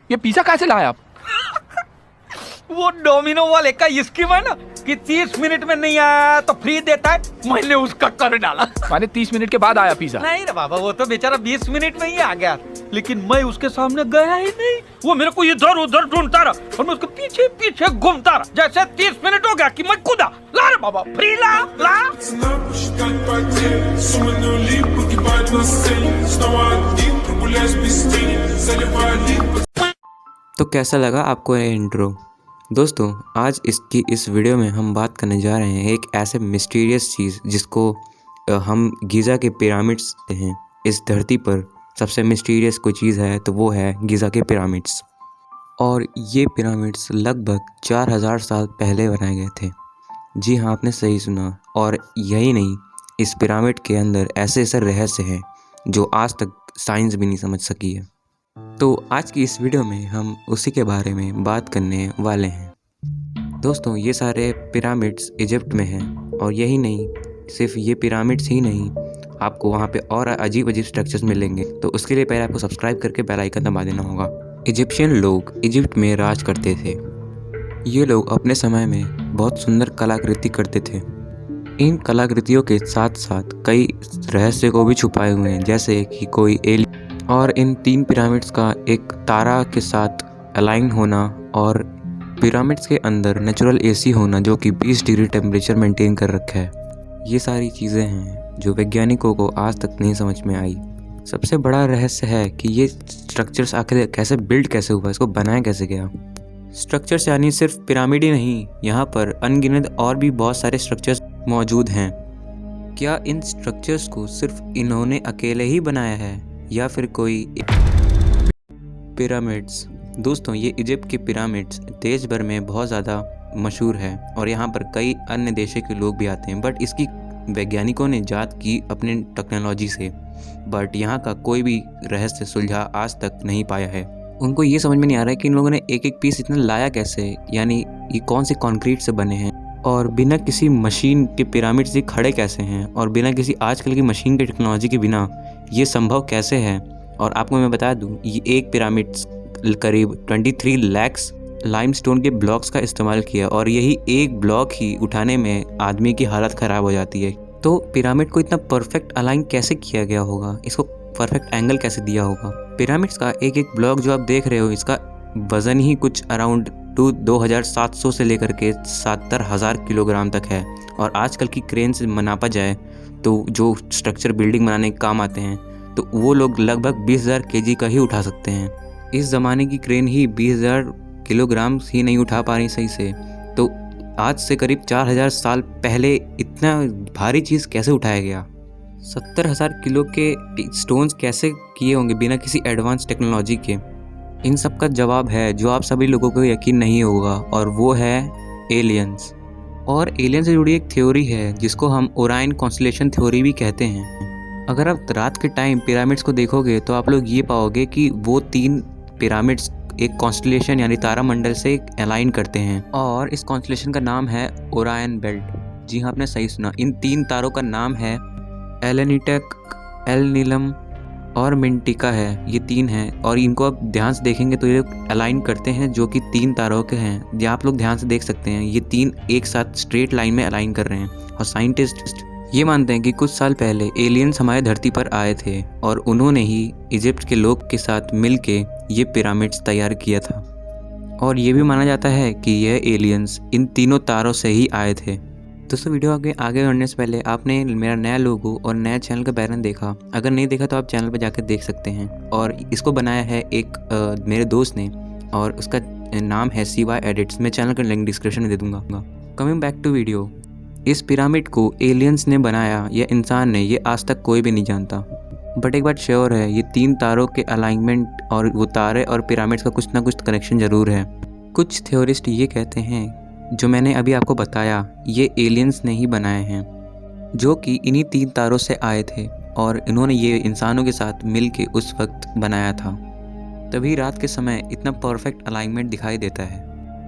ये पिज्जा कैसे लाए आप? वो डोमिनो वाले का स्कीम है ना कि 30 मिनट में नहीं आया तो फ्री देता है, मैंने उसका कर डाला। मैंने 30 मिनट के बाद आया पिज्जा। नहीं रे बाबा, वो तो बेचारा 20 मिनट में ही आ गया, लेकिन मैं उसके सामने गया ही नहीं। वो मेरे को इधर उधर ढूंढता रहा और मैं उसके पीछे पीछे घूमता रहा। जैसे 30 मिनट हो गया कि मैं कूदा, ला रे बाबा फ्री ला। तो कैसा लगा आपको ये इंट्रो? दोस्तों, आज इसकी इस वीडियो में हम बात करने जा रहे हैं एक ऐसे मिस्टीरियस चीज़ जिसको हम गीज़ा के पिरामिड्स हैं। इस धरती पर सबसे मिस्टीरियस कोई चीज़ है तो वो है गीज़ा के पिरामिड्स। और ये पिरामिड्स लगभग 4000 साल पहले बनाए गए थे। जी हाँ, आपने सही सुना। और यही नहीं, इस पिरामिड के अंदर ऐसे ऐसे रहस्य हैं जो आज तक साइंस भी नहीं समझ सकी है। तो आज की इस वीडियो में हम उसी के बारे में बात करने वाले हैं। दोस्तों, ये सारे पिरामिड्स इजिप्ट में हैं और यही नहीं, सिर्फ ये पिरामिड्स ही नहीं, आपको वहाँ पे और अजीब अजीब स्ट्रक्चर्स मिलेंगे। तो उसके लिए पहले आपको सब्सक्राइब करके बेल आइकन दबा देना होगा। इजिप्शियन लोग इजिप्ट में राज करते थे। ये लोग अपने समय में बहुत सुंदर कलाकृति करते थे। इन कलाकृतियों के साथ साथ कई रहस्य को भी छुपाए हुए हैं, जैसे कि कोई एलियन। और इन 3 पिरामिड्स का एक तारा के साथ अलाइन होना और पिरामिड्स के अंदर नेचुरल एसी होना जो कि 20 डिग्री टेम्परेचर मेंटेन कर रखा है। ये सारी चीज़ें हैं जो वैज्ञानिकों को आज तक नहीं समझ में आई। सबसे बड़ा रहस्य है कि ये स्ट्रक्चर्स आखिर कैसे बिल्ड कैसे हुआ, इसको बनाया कैसे गया। स्ट्रक्चर्स यानी सिर्फ पिरामिड ही नहीं, यहाँ पर अनगिनत और भी बहुत सारे स्ट्रक्चर्स मौजूद हैं। क्या इन स्ट्रक्चर्स को सिर्फ इन्होंने अकेले ही बनाया है या फिर कोई पिरामिड्स? दोस्तों, ये इजिप्ट के पिरामिड्स देश भर में बहुत ज़्यादा मशहूर है और यहाँ पर कई अन्य देशों के लोग भी आते हैं। बट इसकी वैज्ञानिकों ने जांच की अपने टेक्नोलॉजी से, बट यहाँ का कोई भी रहस्य सुलझा आज तक नहीं पाया है। उनको ये समझ में नहीं आ रहा है कि इन लोगों ने एक एक पीस इतना लाया कैसे, यानी ये कौन से कंक्रीट से बने हैं और बिना किसी मशीन के पिरामिड से खड़े कैसे हैं और बिना किसी आजकल की मशीन की टेक्नोलॉजी के बिना ये संभव कैसे है। और आपको मैं बता दूं, ये एक पिरामिड करीब 23 लाख लाइमस्टोन के ब्लॉक्स का इस्तेमाल किया और यही एक ब्लॉक ही उठाने में आदमी की हालत ख़राब हो जाती है। तो पिरामिड को इतना परफेक्ट अलाइन कैसे किया गया होगा, इसको परफेक्ट एंगल कैसे दिया होगा। पिरामिड्स का एक एक ब्लॉक जो आप देख रहे हो, इसका वज़न ही कुछ अराउंड 2700 से लेकर के 70,000 किलोग्राम तक है। और आजकल की क्रेन से नापा जाए तो जो स्ट्रक्चर बिल्डिंग बनाने के काम आते हैं तो वो लोग लगभग 20,000 केजी का ही उठा सकते हैं। इस ज़माने की क्रेन ही 20,000 किलोग्राम ही नहीं उठा पा रही सही से, तो आज से करीब 4000 साल पहले इतना भारी चीज़ कैसे उठाया गया? 70,000 किलो के स्टोन्स कैसे किए होंगे बिना किसी एडवांस टेक्नोलॉजी के? इन सब का जवाब है जो आप सभी लोगों को यकीन नहीं होगा, और वो है एलियंस। और एलियन से जुड़ी एक थ्योरी है जिसको हम ओरायन कॉन्स्टलेशन थ्योरी भी कहते हैं। अगर आप रात के टाइम पिरामिड्स को देखोगे तो आप लोग ये पाओगे कि वो 3 पिरामिड्स एक कॉन्स्टलेशन यानी तारामंडल से अलाइन करते हैं और इस कॉन्स्टलेशन का नाम है ओरायन बेल्ट। जी हाँ, आपने सही सुना। इन 3 तारों का नाम है एलेनिटक, एल नीलम और मिंटिका है। ये 3 हैं और इनको आप ध्यान से देखेंगे तो ये अलाइन करते हैं जो कि 3 तारों के हैं। ये आप लोग ध्यान से देख सकते हैं, ये 3 एक साथ स्ट्रेट लाइन में अलाइन कर रहे हैं। और साइंटिस्ट ये मानते हैं कि कुछ साल पहले एलियंस हमारे धरती पर आए थे और उन्होंने ही इजिप्ट के लोग के साथ मिल के ये पिरामिड्स तैयार किया था। और ये भी माना जाता है कि यह एलियंस इन तीनों तारों से ही आए थे। दोस्तों, वीडियो आगे बढ़ने से पहले आपने मेरा नया लोगो और नया चैनल का बैनर देखा? अगर नहीं देखा तो आप चैनल पर जाकर देख सकते हैं। और इसको बनाया है एक मेरे दोस्त ने और उसका नाम है CY एडिट्स। मैं चैनल का लिंक डिस्क्रिप्शन में दे दूंगा। कमिंग बैक टू वीडियो, इस पिरामिड को एलियंस ने बनाया या इंसान ने, ये आज तक कोई भी नहीं जानता। बट एक बात श्योर है, ये 3 तारों के अलाइनमेंट और वो तारे और पिरामिड्स का कुछ ना कुछ कनेक्शन ज़रूर है। कुछ थ्योरिस्ट ये कहते हैं जो मैंने अभी आपको बताया ये एलियंस ने ही बनाए हैं, जो कि इन्हीं 3 तारों से आए थे और इन्होंने ये इंसानों के साथ मिल के उस वक्त बनाया था। तभी रात के समय इतना परफेक्ट अलाइनमेंट दिखाई देता है।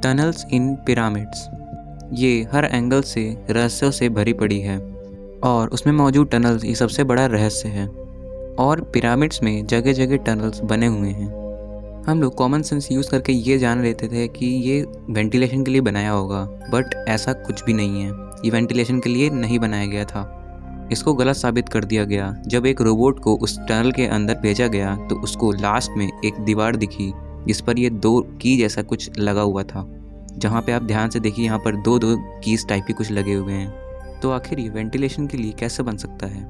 टनल्स इन पिरामिड्स, ये हर एंगल से रहस्यों से भरी पड़ी है और उसमें मौजूद टनल्स ये सबसे बड़ा रहस्य है। और पिरामिड्स में जगह जगह टनल्स बने हुए हैं। हम लोग कॉमन सेंस यूज़ करके ये जान लेते थे कि ये वेंटिलेशन के लिए बनाया होगा, बट ऐसा कुछ भी नहीं है। ये वेंटिलेशन के लिए नहीं बनाया गया था। इसको गलत साबित कर दिया गया। जब एक रोबोट को उस टनल के अंदर भेजा गया तो उसको लास्ट में एक दीवार दिखी जिस पर ये 2 की जैसा कुछ लगा हुआ था, जहाँ पे आप ध्यान से देखिए यहाँ पर 2 कीज टाइप के कुछ लगे हुए हैं। तो आखिर ये वेंटिलेशन के लिए कैसे बन सकता है?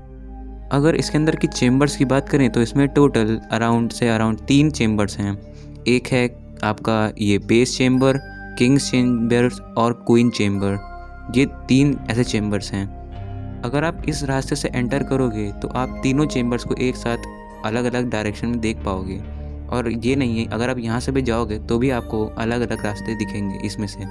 अगर इसके अंदर की चेम्बर्स की बात करें तो इसमें टोटल अराउंड 3 चेम्बर्स हैं। एक है आपका ये बेस चेम्बर, किंग्स चेम्बर्स और क्वीन चेम्बर। ये 3 ऐसे चेम्बर्स हैं। अगर आप इस रास्ते से एंटर करोगे तो आप तीनों चेम्बर्स को एक साथ अलग अलग डायरेक्शन में देख पाओगे। और ये नहीं है, अगर आप यहाँ से भी जाओगे तो भी आपको अलग अलग रास्ते दिखेंगे इसमें से।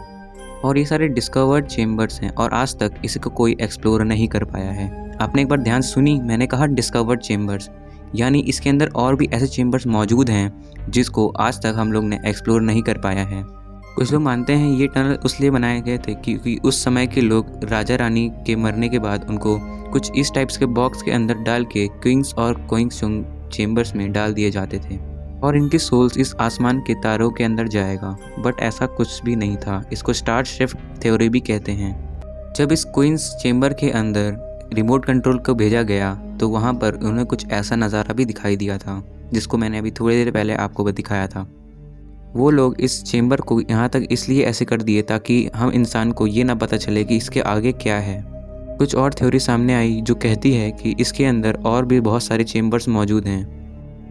और ये सारे डिस्कवर्ड चेम्बर्स हैं और आज तक इसको कोई एक्सप्लोर नहीं कर पाया है। आपने एक बार ध्यान सुनी, मैंने कहा डिस्कवर्ड चेम्बर्स, यानी इसके अंदर और भी ऐसे चेम्बर्स मौजूद हैं जिसको आज तक हम लोग ने एक्सप्लोर नहीं कर पाया है। कुछ लोग मानते हैं ये टनल इसलिए बनाए गए थे क्योंकि उस समय के लोग राजा रानी के मरने के बाद उनको कुछ इस टाइप्स के बॉक्स के अंदर डाल के क्वींस और क्वींसुंग चेम्बर्स में डाल दिए जाते थे और इनकी सोल्स इस आसमान के तारों के अंदर जाएगा। बट ऐसा कुछ भी नहीं था। इसको स्टार शिफ्ट थ्योरी भी कहते हैं। जब इस क्वींस चेम्बर के अंदर रिमोट कंट्रोल को भेजा गया तो वहाँ पर उन्हें कुछ ऐसा नज़ारा भी दिखाई दिया था जिसको मैंने अभी थोड़ी देर पहले आपको दिखाया था। वो लोग इस चेम्बर को यहाँ तक इसलिए ऐसे कर दिए ताकि हम इंसान को ये ना पता चले कि इसके आगे क्या है। कुछ और थ्योरी सामने आई जो कहती है कि इसके अंदर और भी बहुत सारे चेम्बर्स मौजूद हैं,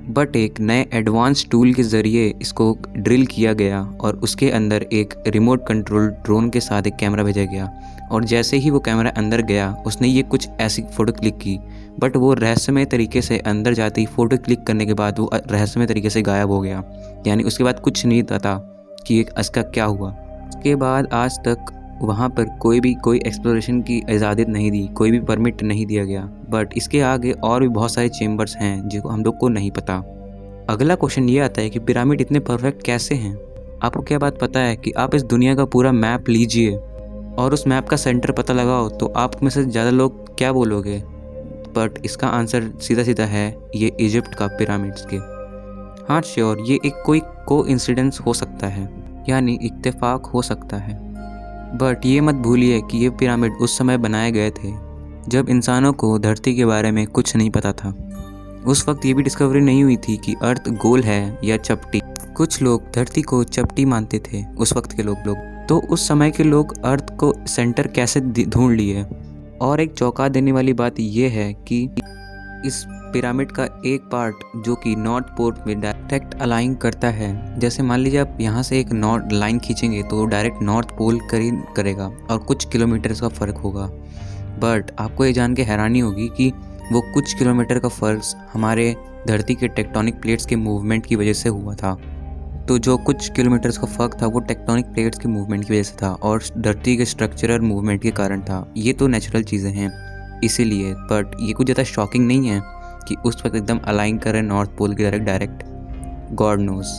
बट एक नए एडवांस टूल के ज़रिए इसको ड्रिल किया गया और उसके अंदर एक रिमोट कंट्रोल ड्रोन के साथ एक कैमरा भेजा गया। और जैसे ही वो कैमरा अंदर गया उसने ये कुछ ऐसी फ़ोटो क्लिक की, बट वो रहस्यमय तरीके से अंदर जाते ही फ़ोटो क्लिक करने के बाद वो रहस्यमय तरीके से गायब हो गया। यानी उसके बाद कुछ नहीं पता कि इसका क्या हुआ। उसके बाद आज तक वहाँ पर कोई एक्सप्लोरेशन की इजाज़त नहीं दी, कोई भी परमिट नहीं दिया गया। बट इसके आगे और भी बहुत सारे चेम्बर्स हैं जिनको हम लोग को नहीं पता। अगला क्वेश्चन ये आता है कि पिरामिड इतने परफेक्ट कैसे हैं? आपको क्या बात पता है कि आप इस दुनिया का पूरा मैप लीजिए और उस मैप का सेंटर पता लगाओ तो आप में से ज़्यादा लोग क्या बोलोगे? बट इसका आंसर सीधा सीधा है ये इजिप्ट का पिरामिड्स के। हाँ श्योर, ये एक कोई कोइंसिडेंस हो सकता है, यानी इत्तेफाक हो सकता है। बट ये मत भूलिए कि ये पिरामिड उस समय बनाए गए थे जब इंसानों को धरती के बारे में कुछ नहीं पता था। उस वक्त ये भी डिस्कवरी नहीं हुई थी कि अर्थ गोल है या चपटी। कुछ लोग धरती को चपटी मानते थे उस वक्त के लोग। तो उस समय के लोग अर्थ को सेंटर कैसे ढूंढ लिए। और एक चौंका देने वाली बात यह है कि इस पिरामिड का एक पार्ट जो कि नॉर्थ पोल में डायरेक्ट अलाइन करता है, जैसे मान लीजिए आप यहाँ से एक नॉर्थ लाइन खींचेंगे तो डायरेक्ट नॉर्थ पोल करेगा और कुछ किलोमीटर का फ़र्क होगा। बट आपको ये जान के हैरानी होगी कि वो कुछ किलोमीटर का फ़र्क हमारे धरती के टेक्टोनिक प्लेट्स के मूवमेंट की वजह से हुआ था। तो जो कुछ किलोमीटर्स का फ़र्क था वो टेक्टोनिक प्लेट्स के मूवमेंट की वजह से था और धरती के स्ट्रक्चरल मूवमेंट के कारण था। ये तो नेचुरल चीज़ें हैं इसीलिए। बट ये कुछ ज़्यादा शॉकिंग नहीं है कि उस वक्त एकदम अलाइन करें नॉर्थ पोल की direct. God knows.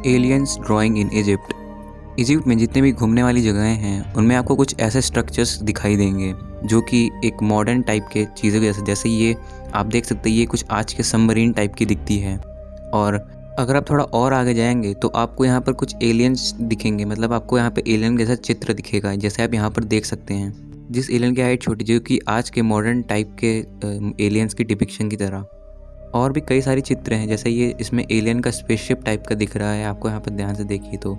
Aliens drawing in Egypt में जितने भी घूमने वाली जगहें हैं उनमें आपको कुछ ऐसे स्ट्रक्चर्स दिखाई देंगे जो कि एक मॉडर्न टाइप के चीज़ों की जैसे ये आप देख सकते हैं, ये कुछ आज के सबमरीन टाइप की दिखती है। और अगर आप थोड़ा और आगे जाएंगे तो आपको यहाँ पर कुछ एलियंस दिखेंगे, मतलब आपको यहाँ पे एलियन जैसा चित्र दिखेगा जैसे आप यहाँ पर देख सकते हैं। जिस एलियन की हाइट छोटी जो कि आज के मॉडर्न टाइप के एलियंस की डिपिक्शन की तरह। और भी कई सारी चित्र हैं, जैसे ये इसमें एलियन का स्पेसशिप टाइप का दिख रहा है आपको यहाँ पर ध्यान से देखिए तो।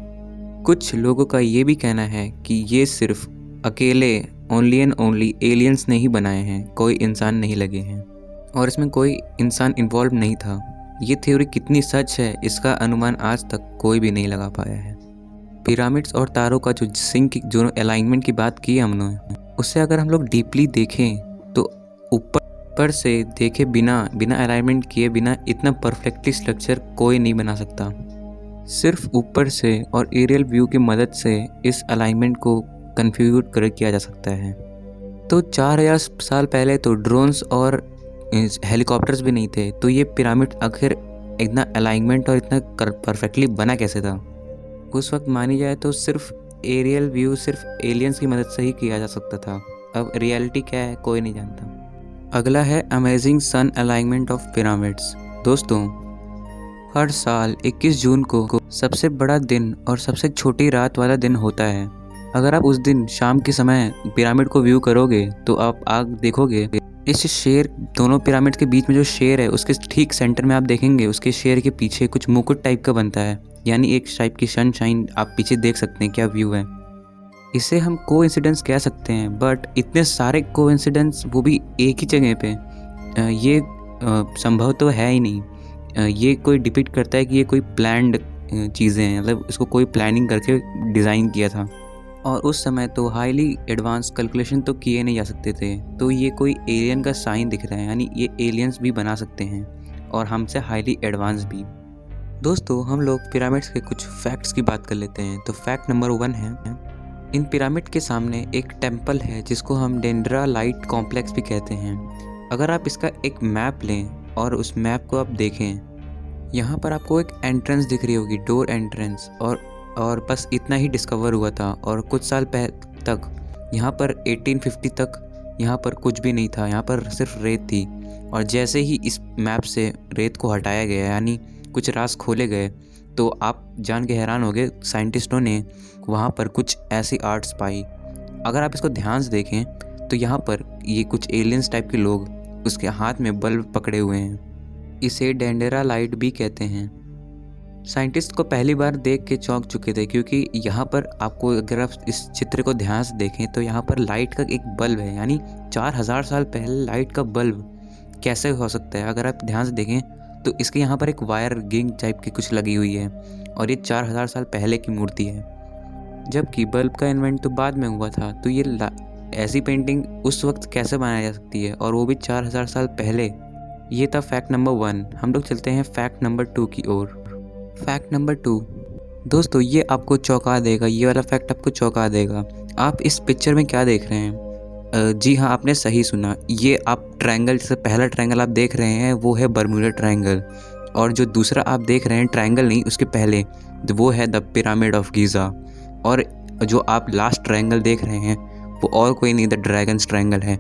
कुछ लोगों का ये भी कहना है कि ये सिर्फ अकेले ओनली एंड ओनली एलियंस ने ही बनाए हैं, कोई इंसान नहीं लगे हैं और इसमें कोई इंसान इन्वॉल्व नहीं था। ये थ्योरी कितनी सच है इसका अनुमान आज तक कोई भी नहीं लगा पाया है। पिरामिड्स और तारों का जो सिंक जो अलाइनमेंट की बात की हमने, उससे अगर हम लोग डीपली देखें तो ऊपर से देखे बिना अलाइनमेंट किए बिना इतना परफेक्टली स्ट्रक्चर कोई नहीं बना सकता। सिर्फ ऊपर से और एरियल व्यू की मदद से इस अलाइनमेंट को कन्फ्यूज किया जा सकता है। तो 4000 साल पहले तो ड्रोन्स और हेलीकॉप्टर्स भी नहीं थे, तो ये पिरामिड आखिर इतना अलाइनमेंट और इतना परफेक्टली बना कैसे था? उस वक्त मानी जाए तो सिर्फ एरियल व्यू सिर्फ एलियंस की मदद से ही किया जा सकता था। अब रियलिटी क्या है कोई नहीं जानता। अगला है amazing sun alignment of pyramids. दोस्तों हर साल 21 जून को सबसे बड़ा दिन और सबसे छोटी रात वाला दिन होता है। अगर आप उस दिन शाम के समय पिरामिड को व्यू करोगे तो आप देखोगे इस शेर, दोनों पिरामिड के बीच में जो शेर है उसके ठीक सेंटर में आप देखेंगे उसके शेर के पीछे कुछ मुकुट टाइप का बनता है, यानी एक टाइप की सनशाइन आप पीछे देख सकते हैं। क्या व्यू है। इसे हम कोइंसिडेंस कह सकते हैं, बट इतने सारे कोइंसिडेंस वो भी एक ही जगह पे, ये संभव तो है ही नहीं। ये कोई डिपिक्ट करता है कि ये कोई प्लान्ड चीज़ें हैं, मतलब इसको कोई प्लानिंग करके डिज़ाइन किया था। और उस समय तो हाईली एडवांस कैलकुलेशन तो किए नहीं जा सकते थे, तो ये कोई एलियन का साइन दिख रहा है, यानी ये एलियंस भी बना सकते हैं और हमसे हाईली एडवांस भी। दोस्तों, हम लोग पिरामिड्स के कुछ फैक्ट्स की बात कर लेते हैं। तो फैक्ट नंबर 1 है, इन पिरामिड के सामने एक टेम्पल है जिसको हम डेंड्रालाइट कॉम्प्लेक्स भी कहते हैं। अगर आप इसका एक मैप लें और उस मैप को आप देखें, यहाँ पर आपको एक एंट्रेंस दिख रही होगी, डोर एंट्रेंस, और बस इतना ही डिस्कवर हुआ था। और कुछ साल पहले तक यहाँ पर 1850 तक यहाँ पर कुछ भी नहीं था, यहाँ पर सिर्फ रेत थी। और जैसे ही इस मैप से रेत को हटाया गया, यानी कुछ राज खोले गए, तो आप जान के हैरान हो गए, साइंटिस्टों ने वहाँ पर कुछ ऐसी आर्ट्स पाई। अगर आप इसको ध्यान से देखें तो यहाँ पर ये कुछ एलियंस टाइप के लोग उसके हाथ में बल्ब पकड़े हुए हैं। इसे डेंड्रालाइट भी कहते हैं। साइंटिस्ट को पहली बार देख के चौंक चुके थे, क्योंकि यहाँ पर आपको, अगर आप इस चित्र को ध्यान से देखें तो यहाँ पर लाइट का एक बल्ब है, यानी 4000 साल पहले लाइट का बल्ब कैसे हो सकता है। अगर आप ध्यान से देखें तो इसके यहाँ पर एक वायर गिंग टाइप की कुछ लगी हुई है, और ये 4000 साल पहले की मूर्ति है, जबकि बल्ब का इन्वेंट तो बाद में हुआ था। तो ये ऐसी पेंटिंग उस वक्त कैसे बनाई जा सकती है, और वो भी 4000 साल पहले। ये था फैक्ट नंबर 1। हम लोग चलते हैं फैक्ट नंबर 2 की ओर। फैक्ट नंबर 2, दोस्तों, ये आपको चौंका देगा, ये वाला फैक्ट आपको चौंका देगा। आप इस पिक्चर में क्या देख रहे हैं? जी हाँ, आपने सही सुना। ये आप ट्रायंगल, जैसे पहला ट्रायंगल आप देख रहे हैं वो है बर्मुडा ट्रायंगल, और जो दूसरा आप देख रहे हैं ट्रायंगल नहीं, उसके पहले वो है द पिरामिड ऑफ गीज़ा। और जो आप लास्ट ट्रायंगल देख रहे हैं वो और कोई नहीं, द ड्रैगन्स ट्रायंगल है।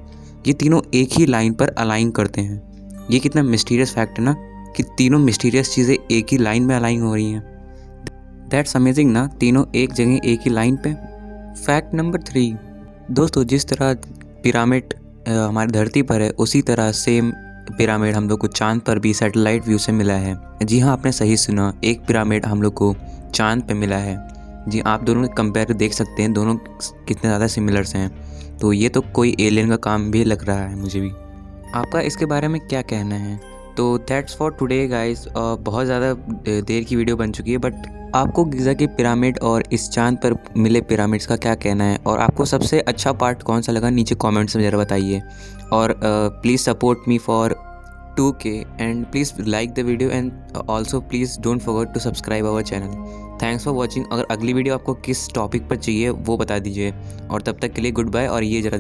ये तीनों एक ही लाइन पर अलाइन करते हैं। ये कितना मिस्टीरियस फैक्ट है ना, कि तीनों मिस्टीरियस चीज़ें एक ही लाइन में अलाइन हो रही हैं। दैट्स अमेजिंग ना, तीनों एक जगह एक ही लाइन पे। फैक्ट नंबर 3, दोस्तों, जिस तरह पिरामिड हमारी धरती पर है, उसी तरह सेम पिरामिड हम लोग को चांद पर भी सैटेलाइट व्यू से मिला है। जी हाँ, आपने सही सुना, एक पिरामिड हम लोग को चांद पे मिला है। जी, आप दोनों कंपेयर देख सकते हैं, दोनों कितने ज़्यादा सिमिलर्स हैं। तो ये तो कोई एलियन का काम भी लग रहा है मुझे भी। आपका इसके बारे में क्या कहना है? तो दैट्स फॉर टुडे गाइस। बहुत ज़्यादा देर की वीडियो बन चुकी है, बट आपको गिज़ा के पिरामिड और इस चांद पर मिले पिरामिड्स का क्या कहना है, और आपको सबसे अच्छा पार्ट कौन सा लगा, नीचे कमेंट्स में ज़रा बताइए। और please support me for 2K and please like the video, and also please don't forget to subscribe our channel. Thanks for watching. अगर अगली वीडियो आपको किस टॉपिक पर चाहिए वो बता दीजिए, और तब तक के लिए गुड बाय। और ये ज़रा